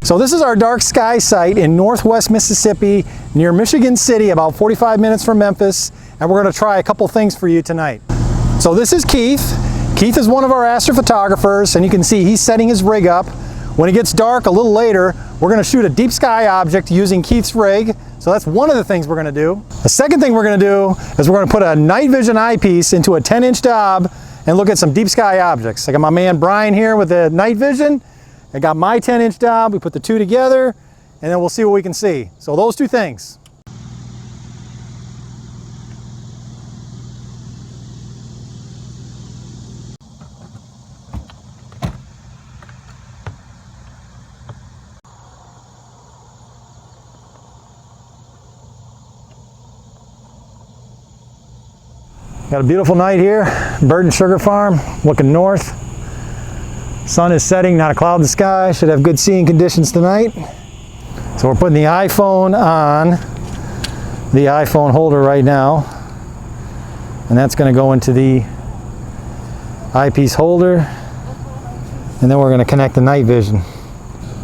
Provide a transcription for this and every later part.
So this is our dark sky site in northwest Mississippi near Michigan City, about 45 minutes from Memphis, and we're going to try a couple things for you tonight. So this is Keith. Keith is one of our astrophotographers, and you can see he's setting his rig up. When it gets dark a little later, we're going to shoot a deep sky object using Keith's rig. So that's one of the things we're going to do. The second thing we're going to do is we're going to put a night vision eyepiece into a 10-inch dob and look at some deep sky objects. I got my man Brian here with the night vision. I got my 10-inch dob. We put the two together, and then we'll see what we can see. So those two things. Got a beautiful night here, Burton Sugar Farm, looking north. Sun is setting, not a cloud in the sky. Should have good seeing conditions tonight. So we're putting the iPhone on the iPhone holder right now. And that's going to go into the eyepiece holder. And then we're going to connect the night vision.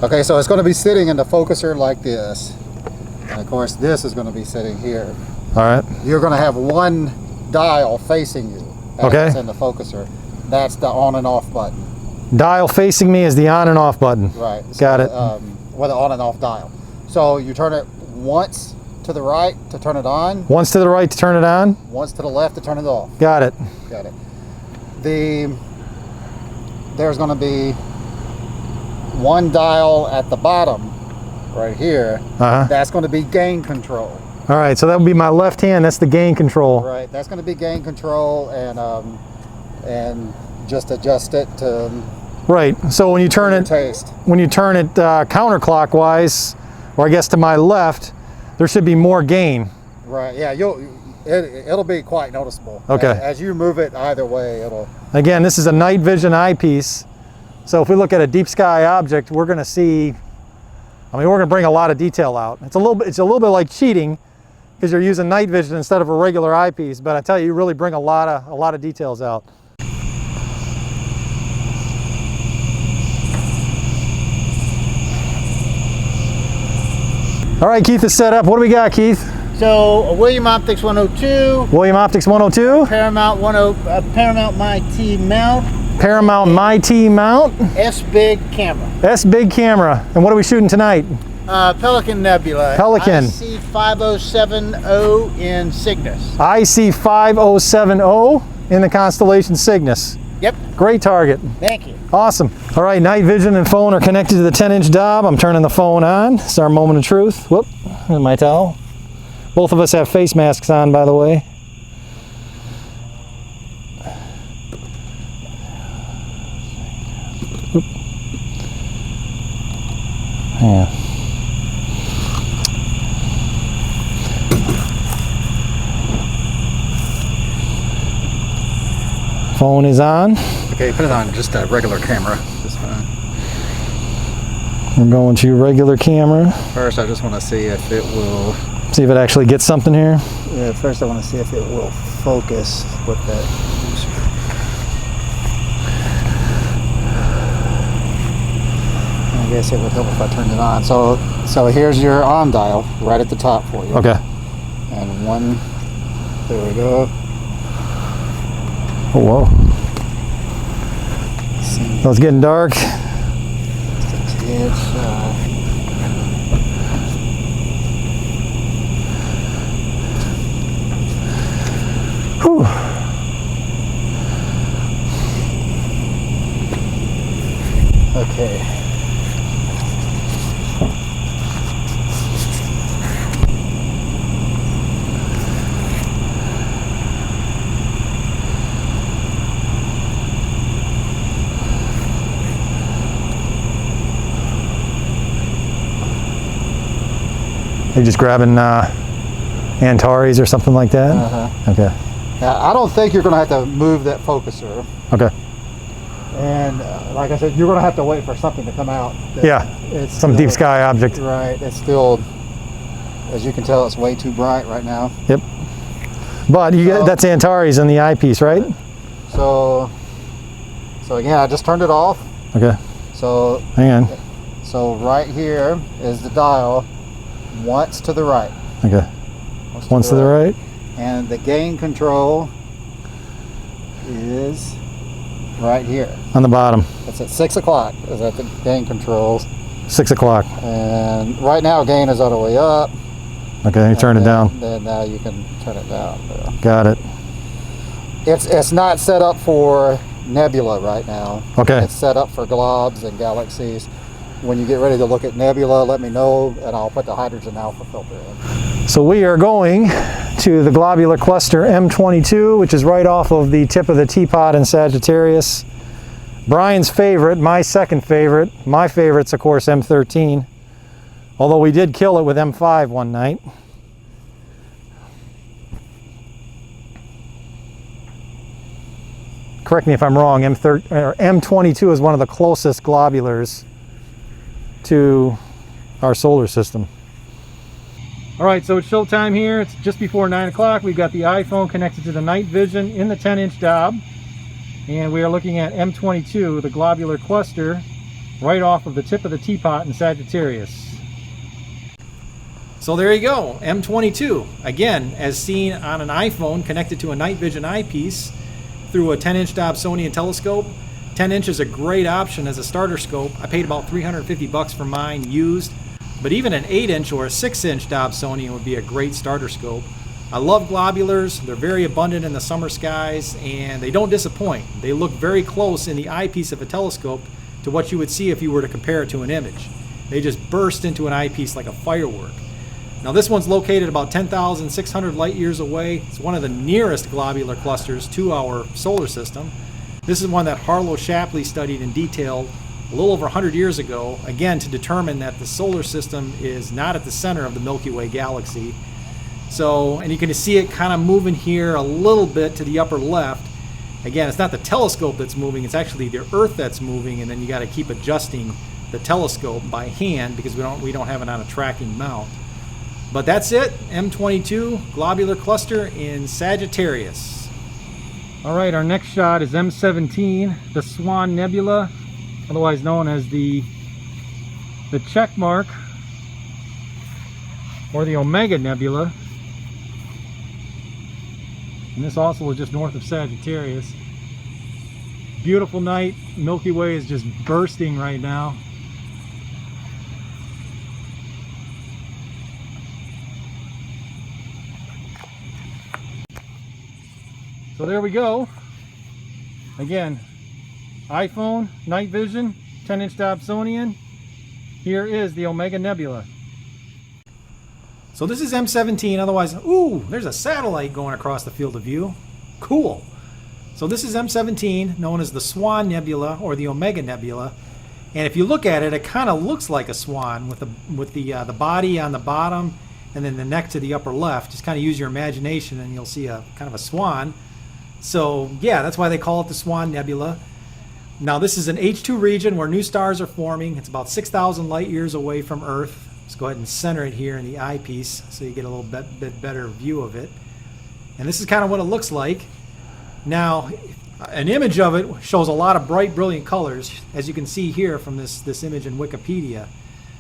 Okay, so it's going to be sitting in the focuser like this. And of course, this is going to be sitting here. All right. You're going to have one dial facing you as in the focuser. That's the on and off button. Dial facing me is the on and off button. Right. So, got it. With the on and off dial. So you turn it once to the right to turn it on. Once to the right to turn it on. Once to the left to turn it off. Got it. Got it. There's going to be one dial at the bottom right here. That's going to be gain control. All right, so that would be my left hand. That's the gain control. Right, that's going to be gain control, and just adjust it to right. So when you turn it, taste. When you turn it counterclockwise, or I guess to my left, there should be more gain. Right. Yeah. It'll be quite noticeable. Okay. As you move it either way, it'll. Again, this is a night vision eyepiece. So if we look at a deep sky object, we're going to see. I mean, we're going to bring a lot of detail out. It's a little bit like cheating, because you're using night vision instead of a regular eyepiece, but I tell you, you really bring a lot of details out. All right, Keith is set up. What do we got, Keith? So William Optics 102. William Optics 102. Paramount MyT mount. Paramount MyT mount. SBIG camera. SBIG camera. And what are we shooting tonight? Pelican Nebula. Pelican. IC 5070 in Cygnus. IC 5070 in the constellation Cygnus. Yep. Great target. Thank you. Awesome. All right, night vision and phone are connected to the 10-inch dob. I'm turning the phone on. It's our moment of truth. Whoop, there's my towel. Both of us have face masks on, by the way. Whoop. Yeah. Phone is on. Okay, put it on just a regular camera. Just fine. We're going to regular camera. First, I just want to see if it will. See if it actually gets something here. Yeah, first I want to see if it will focus with that. I guess it would help if I turned it on. So here's your on dial right at the top for you. Okay. And one. There we go. Oh, whoa. So it's getting dark. Whew. Okay. You're just grabbing Antares or something like that? Okay. Now, I don't think you're going to have to move that focuser. Okay. And like I said, you're going to have to wait for something to come out. Yeah, some deep sky object. Right, it's still, as you can tell, it's way too bright right now. Yep. But you get, that's Antares in the eyepiece, right? So again, I just turned it off. Okay. So hang on. So right here is the dial, once to the right. Okay. Once to the right. And the gain control is right here. On the bottom. It's at 6 o'clock is at the gain controls. 6 o'clock. And right now gain is all the way up. Okay, you turn it down. Then now you can turn it down. Got it. It's not set up for nebula right now. Okay. It's set up for globs and galaxies. When you get ready to look at nebula, let me know and I'll put the hydrogen alpha filter in. So we are going to the Globular Cluster M22, which is right off of the tip of the teapot in Sagittarius. Brian's favorite, my second favorite. My favorite's of course M13. Although we did kill it with M5 one night. Correct me if I'm wrong, M22 is one of the closest globulars to our solar system. All right, so it's showtime here. It's just before 9 o'clock. We've got the iPhone connected to the night vision in the 10-inch Dob. And we are looking at M22, the Globular Cluster, right off of the tip of the teapot in Sagittarius. So there you go, M22. Again, as seen on an iPhone connected to a night vision eyepiece through a 10-inch Dobsonian telescope. 10 inch is a great option as a starter scope. I paid about $350 for mine used, but even an 8-inch or a 6-inch Dobsonian would be a great starter scope. I love globulars. They're very abundant in the summer skies and they don't disappoint. They look very close in the eyepiece of a telescope to what you would see if you were to compare it to an image. They just burst into an eyepiece like a firework. Now this one's located about 10,600 light years away. It's one of the nearest globular clusters to our solar system. This is one that Harlow Shapley studied in detail a little over 100 years ago, again to determine that the solar system is not at the center of the Milky Way galaxy. So, and you can see it kind of moving here a little bit to the upper left. Again, it's not the telescope that's moving, it's actually the Earth that's moving, and then you got to keep adjusting the telescope by hand because we don't have it on a tracking mount. But that's it, M22 Globular Cluster in Sagittarius. All right, our next shot is M17 the Swan Nebula, otherwise known as the check mark or the Omega Nebula. And this also is just north of Sagittarius. Beautiful night. Milky Way is just bursting right now. So there we go. Again, iPhone, night vision, 10-inch Dobsonian. Here is the Omega Nebula. So this is M17, otherwise, ooh, there's a satellite going across the field of view. Cool. So this is M17, known as the Swan Nebula or the Omega Nebula. And if you look at it, it kind of looks like a swan with the body on the bottom and then the neck to the upper left. Just kind of use your imagination and you'll see a kind of a swan. So yeah, that's why they call it the Swan Nebula. Now this is an H2 region where new stars are forming. It's about 6,000 light years away from Earth. Let's go ahead and center it here in the eyepiece so you get a little bit better view of it. And this is kind of what it looks like. Now, an image of it shows a lot of bright, brilliant colors, as you can see here from this image in Wikipedia.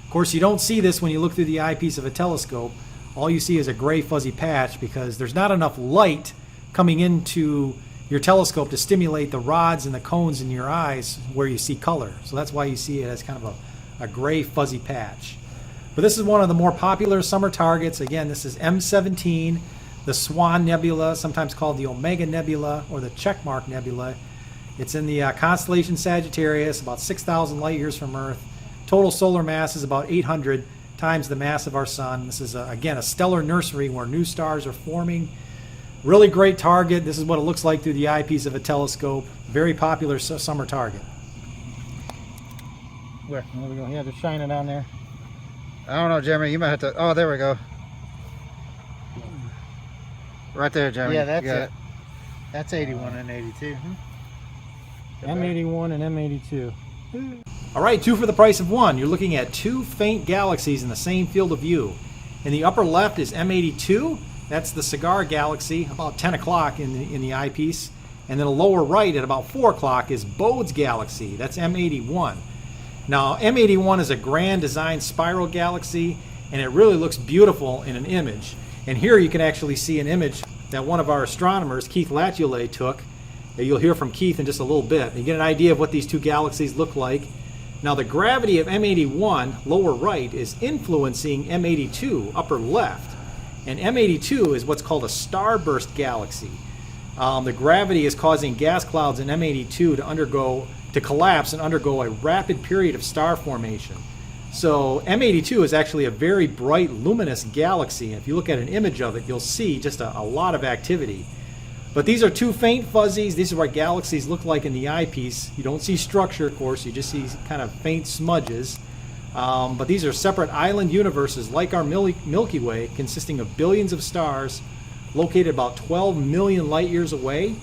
Of course, you don't see this when you look through the eyepiece of a telescope. All you see is a gray fuzzy patch because there's not enough light coming into your telescope to stimulate the rods and the cones in your eyes where you see color. So that's why you see it as kind of a gray fuzzy patch. But this is one of the more popular summer targets. Again, this is M17, the Swan Nebula, sometimes called the Omega Nebula or the Checkmark Nebula. It's in the constellation Sagittarius, about 6,000 light years from Earth. Total solar mass is about 800 times the mass of our sun. This is, again, a stellar nursery where new stars are forming. Really great target. This is what it looks like through the eyepiece of a telescope. Very popular summer target. Where? There we go. Yeah, just shine it on there. I don't know, Jeremy. You might have to. Oh, there we go. Right there, Jeremy. Yeah, that's it. That's 81 and 82. M81 and M82. All right, two for the price of one. You're looking at two faint galaxies in the same field of view. In the upper left is M82. That's the Cigar Galaxy, about 10 o'clock in the eyepiece. And then the lower right at about 4 o'clock is Bode's Galaxy. That's M81. Now, M81 is a grand design spiral galaxy, and it really looks beautiful in an image. And here you can actually see an image that one of our astronomers, Keith Latulay, took. You'll hear from Keith in just a little bit. You get an idea of what these two galaxies look like. Now, the gravity of M81, lower right, is influencing M82, upper left. And M82 is what's called a starburst galaxy. The gravity is causing gas clouds in M82 to collapse and undergo a rapid period of star formation. So M82 is actually a very bright, luminous galaxy. If you look at an image of it, you'll see just a lot of activity. But these are two faint fuzzies. These are what galaxies look like in the eyepiece. You don't see structure, of course. You just see kind of faint smudges. But these are separate island universes like our Milky Way, consisting of billions of stars located about 12 million light years away.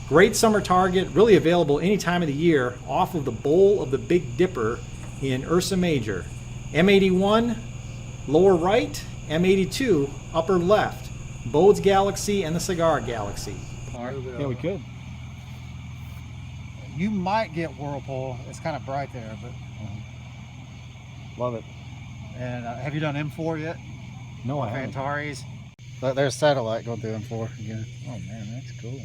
Great summer target, really available any time of the year off of the bowl of the Big Dipper in Ursa Major. M81, lower right, M82, upper left. Bode's Galaxy and the Cigar Galaxy. Yeah, we could. You might get Whirlpool. It's kind of bright there, but Love it. and have you done M4 yet? No, I haven't. Antares. There's satellite going through M4 again. Oh man, that's cool.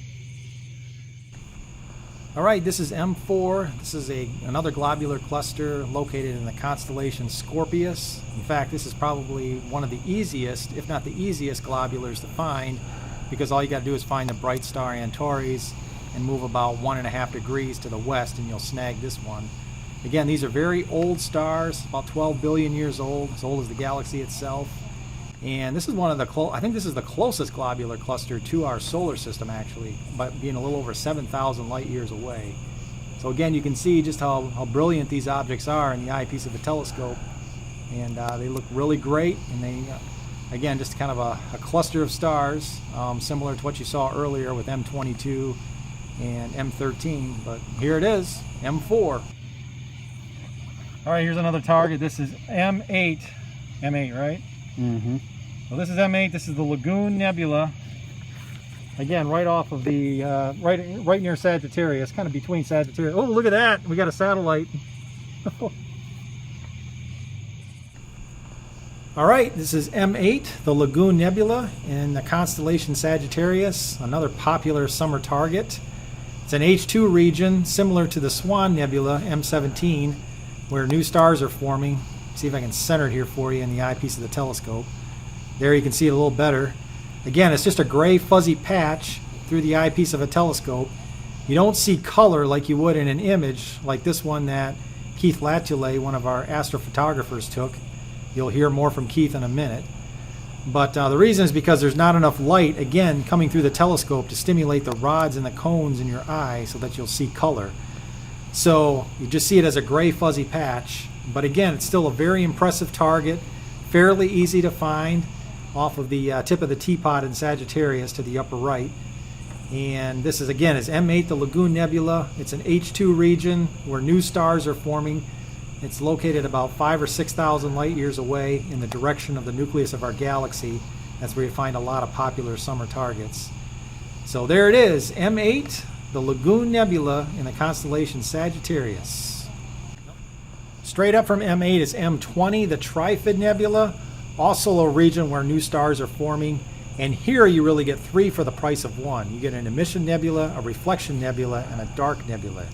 All right, this is M4. This is another globular cluster located in the constellation Scorpius. In fact, this is probably one of the easiest, if not the easiest, globulars to find, because all you got to do is find the bright star Antares and move about 1.5 degrees to the west and you'll snag this one. Again, these are very old stars, about 12 billion years old, as old as the galaxy itself. And this is one of the I think this is the closest globular cluster to our solar system, actually, but being a little over 7,000 light years away. So again, you can see just how brilliant these objects are in the eyepiece of a telescope, and they look really great. And they, again, just kind of a cluster of stars, similar to what you saw earlier with M22 and M13. But here it is, M4. All right, here's another target. This is M8, right? Mm-hmm. So this is M8. This is the Lagoon Nebula. Again, right off of the right near Sagittarius, kind of between Sagittarius. Oh, look at that! We got a satellite. All right, this is M8, the Lagoon Nebula in the constellation Sagittarius. Another popular summer target. It's an H2 region, similar to the Swan Nebula, M17, where new stars are forming. See if I can center it here for you in the eyepiece of the telescope. There you can see it a little better. Again, it's just a gray fuzzy patch through the eyepiece of a telescope. You don't see color like you would in an image like this one that Keith Latulay, one of our astrophotographers, took. You'll hear more from Keith in a minute. But the reason is because there's not enough light, again, coming through the telescope to stimulate the rods and the cones in your eye so that you'll see color. So you just see it as a gray fuzzy patch. But again, it's still a very impressive target, fairly easy to find off of the tip of the teapot in Sagittarius to the upper right. And this is, again, is M8, the Lagoon Nebula. It's an H2 region where new stars are forming. It's located about 5,000 or 6,000 light years away in the direction of the nucleus of our galaxy. That's where you find a lot of popular summer targets. So there it is, M8, the Lagoon Nebula in the constellation Sagittarius. Straight up from M8 is M20 the Trifid Nebula, also a region where new stars are forming. And here you really get three for the price of one. You get an emission nebula, a reflection nebula, and a dark nebula.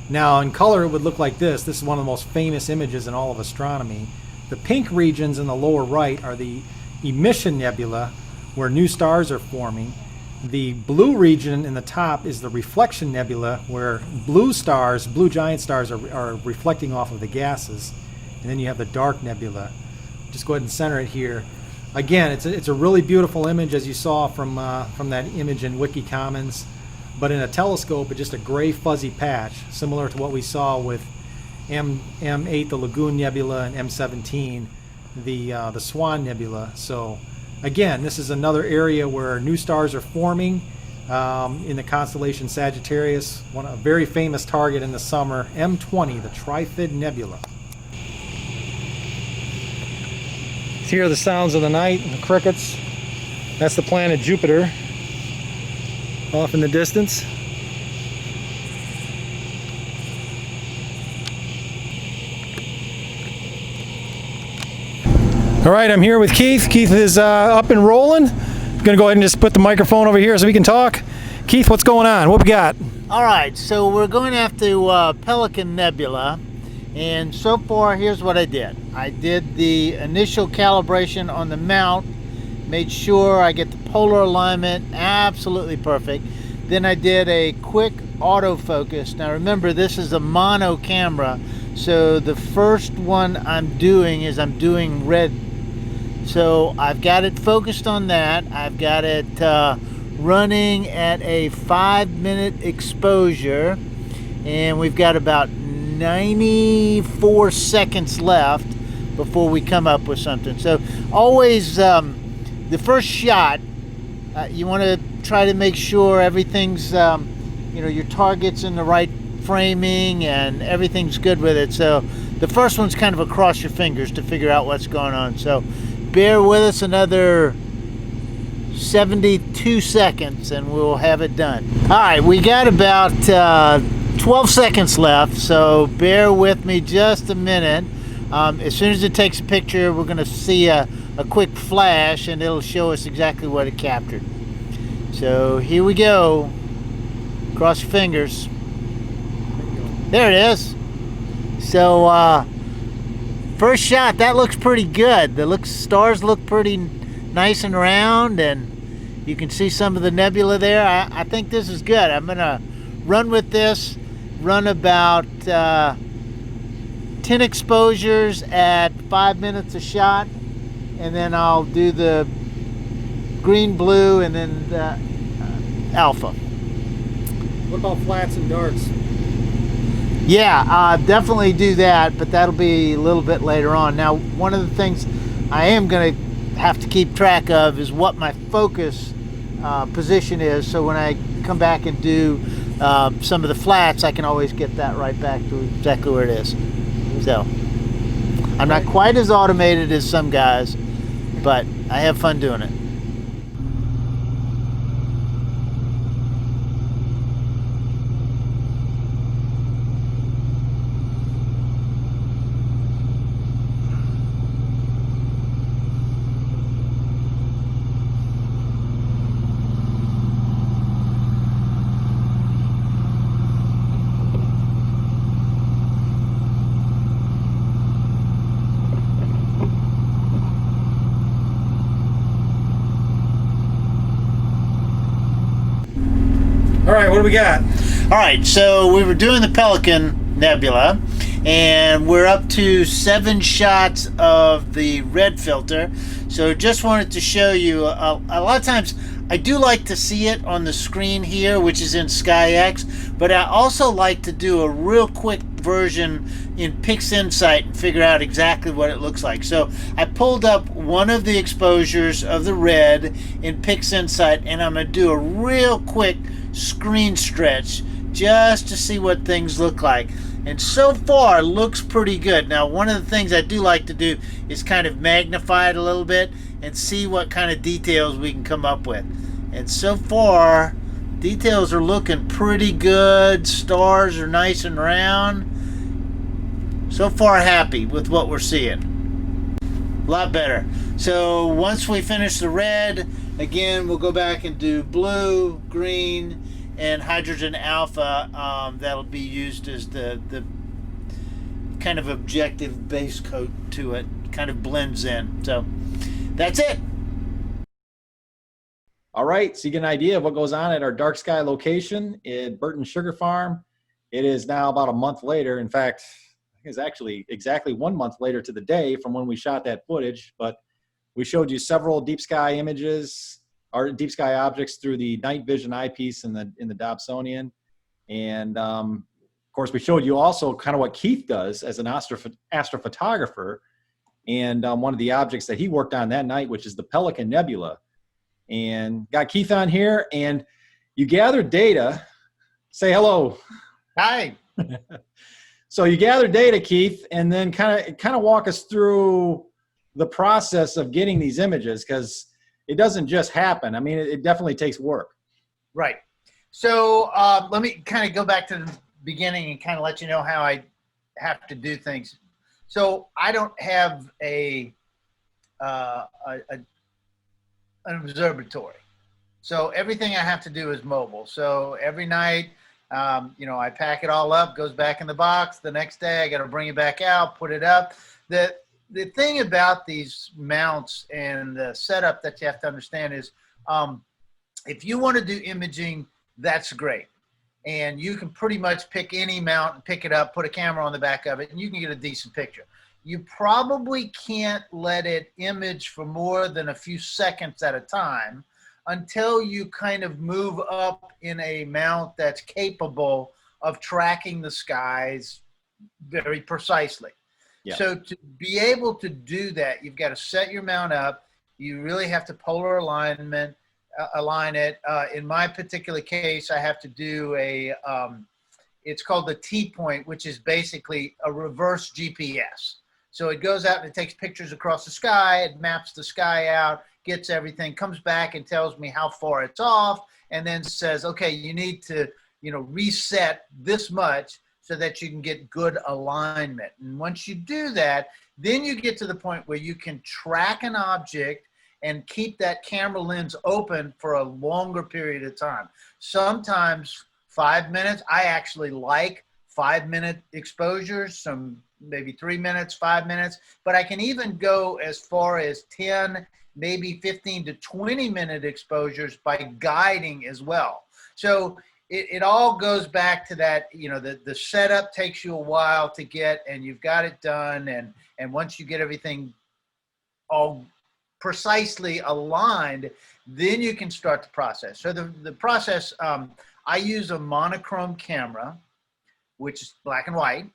Now in color it would look like this. This is one of the most famous images in all of astronomy. The pink regions in the lower right are the emission nebula, where new stars are forming. The blue region in the top is the reflection nebula, where blue stars, blue giant stars, are reflecting off of the gases. And then you have the dark nebula. Just go ahead and center it here. Again, it's a really beautiful image, as you saw from that image in Wiki Commons. But in a telescope, it's just a gray fuzzy patch, similar to what we saw with M8, the Lagoon Nebula, and M17, the Swan Nebula. So again, this is another area where new stars are forming in the constellation Sagittarius. A very famous target in the summer, M20, the Trifid Nebula. Here are the sounds of the night, the crickets. That's the planet Jupiter off in the distance. All right, I'm here with Keith. Keith is up and rolling. I'm gonna go ahead and just put the microphone over here so we can talk. Keith, what's going on? What we got? All right, so we're going after Pelican Nebula, and so far here's what I did. I did the initial calibration on the mount, made sure I get the polar alignment absolutely perfect. Then I did a quick autofocus. Now remember, this is a mono camera, so the first one I'm doing red. So I've got it focused on that. I've got it running at a 5-minute exposure, and we've got about 94 seconds left before we come up with something. So always the first shot, you want to try to make sure everything's your target's in the right framing and everything's good with it. So the first one's kind of across your fingers to figure out what's going on. So bear with us another 72 seconds and we'll have it done. All right, we got about 12 seconds left, so bear with me just a minute. As soon as it takes a picture, we're going to see a quick flash and it'll show us exactly what it captured. So here we go. Cross your fingers. There it is. So first shot, that looks pretty good. The stars look pretty nice and round, and you can see some of the nebula there. I think this is good. I'm gonna run with this, run about 10 exposures at 5 minutes a shot, and then I'll do the green, blue, and then the alpha. What about flats and darks? Yeah, definitely do that, but that'll be a little bit later on. Now, one of the things I am going to have to keep track of is what my focus position is, so when I come back and do some of the flats, I can always get that right back to exactly where it is. So, I'm not quite as automated as some guys, but I have fun doing it. All right, what do we got? All right, so we were doing the Pelican Nebula, and we're up to 7 shots of the red filter. So just wanted to show you, a lot of times I do like to see it on the screen here, which is in SkyX, but I also like to do a real quick version in PixInsight and figure out exactly what it looks like. So I pulled up one of the exposures of the red in PixInsight, and I'm going to do a real quick screen stretch just to see what things look like. And so far looks pretty good. Now, one of the things I do like to do is kind of magnify it a little bit and see what kind of details we can come up with. And so far details are looking pretty good. Stars are nice and round. So far happy with what we're seeing. A lot better. So once we finish the red, again, we'll go back and do blue, green, and hydrogen alpha. That'll be used as the kind of objective base coat to it. Kind of blends in. So that's it. All right, so you get an idea of what goes on at our dark sky location in Burton Sugar Farm. It is now about a month later. In fact, it's actually exactly 1 month later to the day from when we shot that footage, but we showed you several deep sky images, or deep sky objects, through the night vision eyepiece in the dobsonian. And of course, we showed you also kind of what Keith does as an astrophotographer, and one of the objects that he worked on that night, which is the Pelican Nebula. And got Keith on here, and you gathered data. Say hello. Hi. So you gather data, Keith, and then kind of walk us through the process of getting these images, because it doesn't just happen. I mean, it definitely takes work. Right. So let me kind of go back to the beginning and kind of let you know how I have to do things. So I don't have a an observatory. So everything I have to do is mobile. So every night, you know, I pack it all up, goes back in the box. The next day, I got to bring it back out, put it up. The thing about these mounts and the setup that you have to understand is, if you want to do imaging, that's great. And you can pretty much pick any mount and pick it up, put a camera on the back of it, and you can get a decent picture. You probably can't let it image for more than a few seconds at a time until you kind of move up in a mount that's capable of tracking the skies very precisely. Yeah. So to be able to do that, you've got to set your mount up. You really have to polar alignment, align it. In my particular case, I have to do a, it's called the T-point, which is basically a reverse GPS. So it goes out and it takes pictures across the sky, it maps the sky out, gets everything, comes back and tells me how far it's off, and then says, okay, you need to, you know, reset this much so that you can get good alignment. And once you do that, then you get to the point where you can track an object and keep that camera lens open for a longer period of time. Sometimes 5 minutes. I actually like 5-minute exposures, some maybe 3 minutes, 5 minutes, but I can even go as far as 10, maybe 15 to 20-minute exposures by guiding as well. So it all goes back to that, you know, the setup takes you a while to get, and you've got it done. And once you get everything all precisely aligned, then you can start the process. So the process, I use a monochrome camera, which is black and white.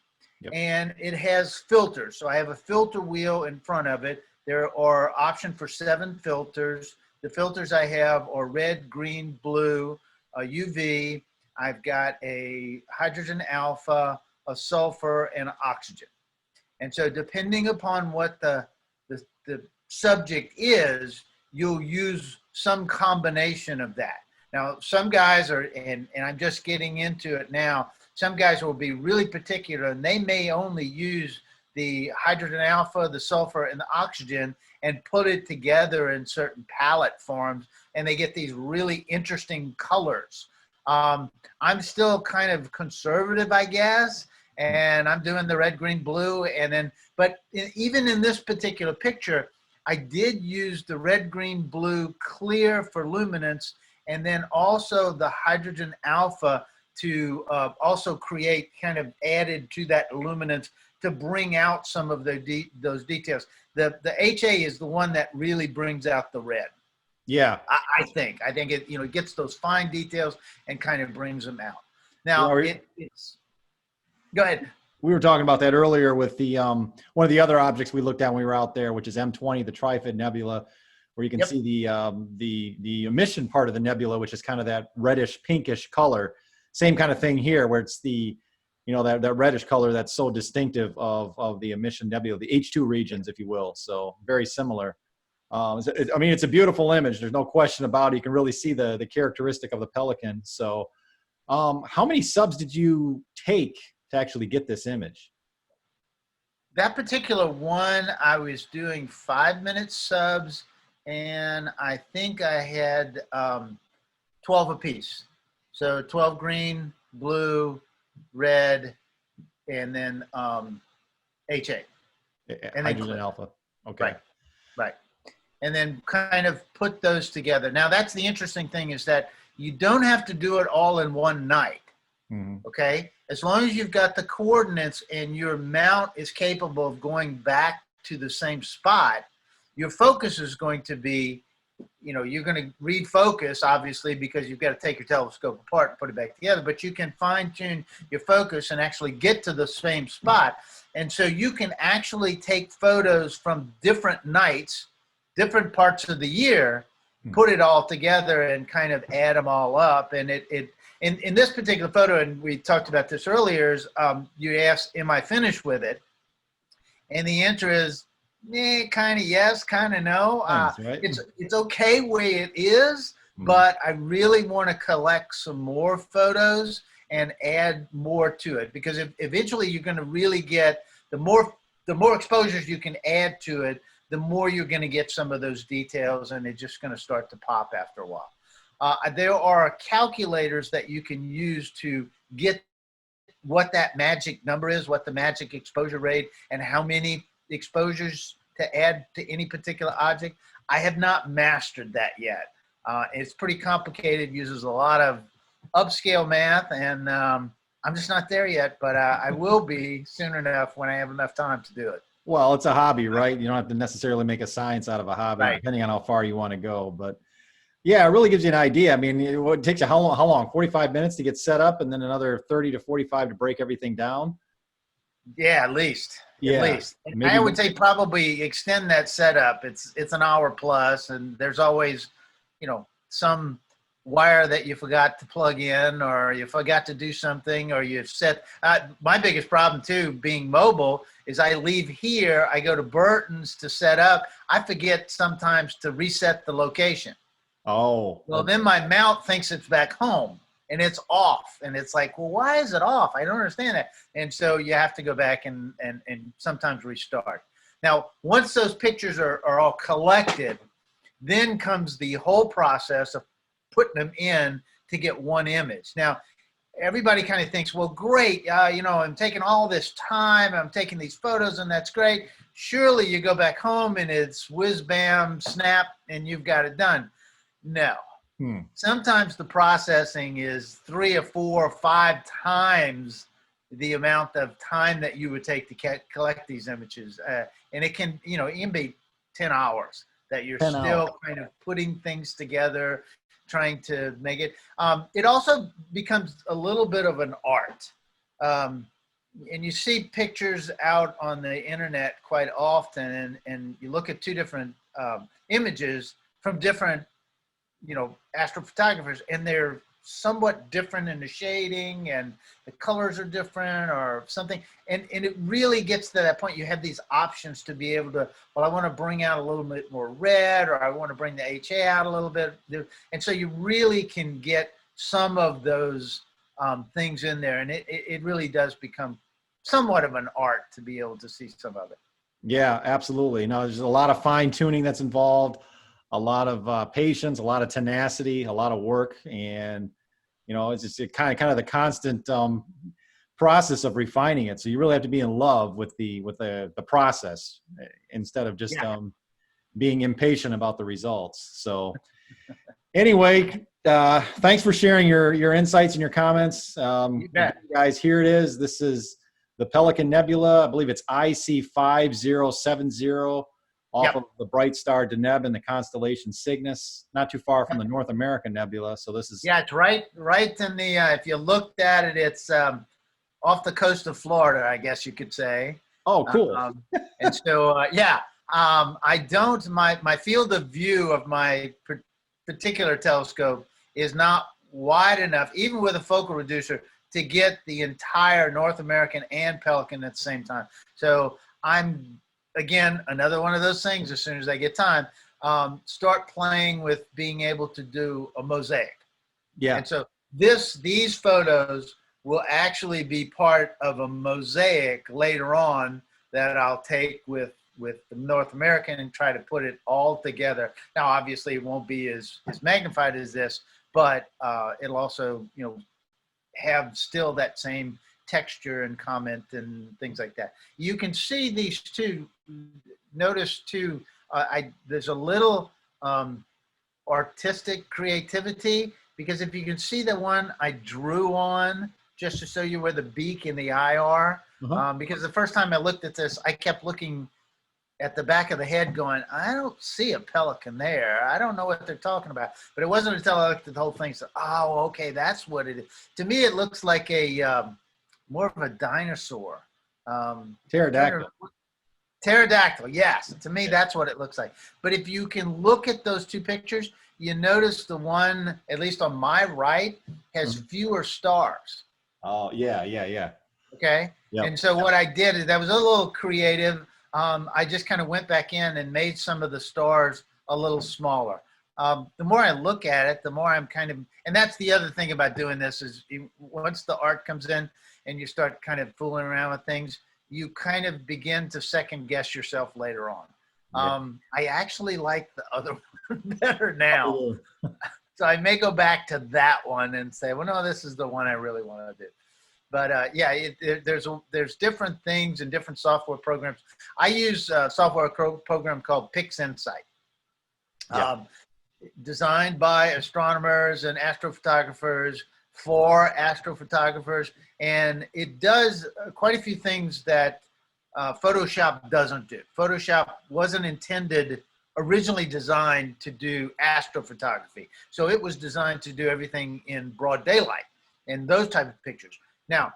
Yep. And it has filters. So I have a filter wheel in front of it. There are options for 7 filters. The filters I have are red, green, blue, a UV. I've got a hydrogen alpha, a sulfur, and an oxygen. And so depending upon what the subject is, you'll use some combination of that. Now, some guys are, and I'm just getting into it now, some guys will be really particular and they may only use the hydrogen alpha, the sulfur, and the oxygen and put it together in certain palette forms, and they get these really interesting colors. I'm still kind of conservative, I guess, and I'm doing the red, green, blue, and then, but even in this particular picture, I did use the red, green, blue clear for luminance, and then also the hydrogen alpha to also create, kind of added to that luminance to bring out some of those details. The HA is the one that really brings out the red. Yeah, I think it, you know, it gets those fine details and kind of brings them out. Now, it's go ahead. We were talking about that earlier with the one of the other objects we looked at when we were out there, which is M20 the Trifid Nebula, where you can see the emission part of the nebula, which is kind of that reddish pinkish color. Same kind of thing here, where it's the, you know, that reddish color that's so distinctive of the emission nebula, the H2 regions, if you will. So very similar. I mean, it's a beautiful image. There's no question about it. You can really see the characteristic of the Pelican. So how many subs did you take to actually get this image? That particular one, I was doing 5-minute subs, and I think I had 12 apiece. So 12 green, blue, red, and then HA. And hydrogen alpha. Okay. Right. And then kind of put those together. Now, that's the interesting thing, is that you don't have to do it all in one night. Mm-hmm. Okay? As long as you've got the coordinates and your mount is capable of going back to the same spot, your focus is going to be, you know, you're going to refocus, obviously, because you've got to take your telescope apart and put it back together, but you can fine tune your focus and actually get to the same spot. And so you can actually take photos from different nights, different parts of the year, put it all together and kind of add them all up. And in this particular photo, and we talked about this earlier, is you asked, am I finished with it? And the answer is, kind of yes, kind of no. Right. It's okay where it is, but I really want to collect some more photos and add more to it, because eventually you're going to really get the more exposures you can add to it, the more you're going to get some of those details, and it's just going to start to pop after a while. There are calculators that you can use to get what that magic number is, what the magic exposure rate, and how many exposures to add to any particular object. I have not mastered that yet. It's pretty complicated, uses a lot of upscale math, and I'm just not there yet, but I will be soon enough when I have enough time to do it. Well, it's a hobby, right? You don't have to necessarily make a science out of a hobby, Right. depending on how far you want to go. But yeah, it really gives you an idea. I mean, it takes you how long? 45 minutes to get set up, and then another 30 to 45 to break everything down? Yeah, at least. Yeah, at least. maybe. I would say probably extend that setup. It's an hour plus, and there's always, you know, some wire that you forgot to plug in, or you forgot to do something, or you've set. My biggest problem too, being mobile, is I leave here, I go to Burton's to set up. I forget sometimes to reset the location. Oh. Well, then my mount thinks it's back home and it's off. And it's like, well, why is it off? I don't understand that. And so you have to go back and sometimes restart. Now, once those pictures are all collected, then comes the whole process of putting them in to get one image. Now, everybody kind of thinks, well, great, you know, I'm taking all this time, I'm taking these photos, and that's great. Surely you go back home and it's whiz, bam, snap, and you've got it done. No. Sometimes the processing is 3 or 4 or 5 times the amount of time that you would take to collect these images. And it can, you know, it can be 10 hours that you're still kind of putting things together, trying to make it. It also becomes a little bit of an art. And you see pictures out on the internet quite often, and you look at 2 different images from different, you know, astrophotographers, and they're somewhat different in the shading, and the colors are different or something. And it really gets to that point. You have these options to be able to, well, I want to bring out a little bit more red, or I want to bring the HA out a little bit. And so you really can get some of those things in there. And it really does become somewhat of an art to be able to see some of it. Yeah, absolutely. No, there's a lot of fine tuning that's involved, a lot of patience, a lot of tenacity, a lot of work. And, you know, it's just kind of the constant process of refining it. So you really have to be in love with the process instead of just being impatient about the results. So anyway, thanks for sharing your insights and your comments. Guys, here it is. This is the Pelican Nebula. I believe it's IC 5070 off of the bright star Deneb in the constellation Cygnus, not too far from the North American Nebula. So this is it's right in the if you looked at it, it's off the coast of Florida, I guess you could say. Oh, cool. And so I don't, my field of view of my particular telescope is not wide enough, even with a focal reducer, to get the entire North American and Pelican at the same time. So I'm, again, another one of those things, as soon as I get time, start playing with being able to do a mosaic. Yeah. And so these photos will actually be part of a mosaic later on that I'll take with the North American and try to put it all together. Now, obviously, it won't be as magnified as this, but it'll also, you know, have still that same texture and comment and things like that. You can see these two. Notice too, there's a little artistic creativity, because if you can see the one I drew on, just to show you where the beak and the eye are, because the first time I looked at this, I kept looking at the back of the head going, I don't see a pelican there. I don't know what they're talking about. But it wasn't until I looked at the whole thing, so, oh, okay, that's what it is. To me, it looks like a more of a dinosaur. Pterodactyl. Pterodactyl, yes. To me, that's what it looks like. But if you can look at those 2 pictures, you notice the one, at least on my right, has fewer stars. Oh, yeah. Okay? Yep. And so what I did is, that was a little creative. I just kind of went back in and made some of the stars a little smaller. The more I look at it, the more I'm kind of, and that's the other thing about doing this, is once the art comes in and you start kind of fooling around with things, you kind of begin to second guess yourself later on. I actually like the other one better now. Oh. So I may go back to that one and say, well, no, this is the one I really want to do. But yeah, there's different things and different software programs. I use a software program called PixInsight, designed by astronomers and astrophotographers for astrophotographers, and it does quite a few things that Photoshop doesn't do. Photoshop wasn't originally designed to do astrophotography. So it was designed to do everything in broad daylight and those type of pictures. Now,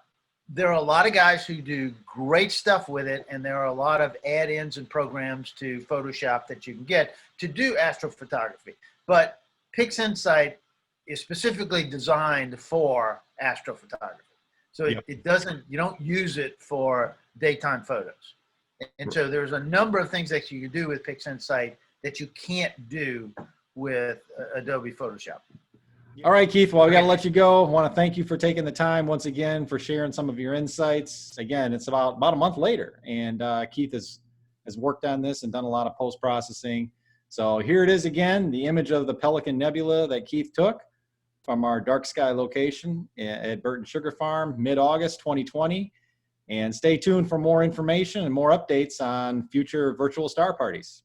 there are a lot of guys who do great stuff with it, and there are a lot of add-ins and programs to Photoshop that you can get to do astrophotography. But PixInsight is specifically designed for astrophotography. So it doesn't, you don't use it for daytime photos. And so there's a number of things that you can do with PixInsight that you can't do with Adobe Photoshop. All right, Keith, well, we got to let you go. I want to thank you for taking the time once again for sharing some of your insights. Again, it's about a month later, and Keith has worked on this and done a lot of post-processing. So here it is again, the image of the Pelican Nebula that Keith took from our dark sky location at Burton Sugar Farm, mid-August 2020. And stay tuned for more information and more updates on future virtual star parties.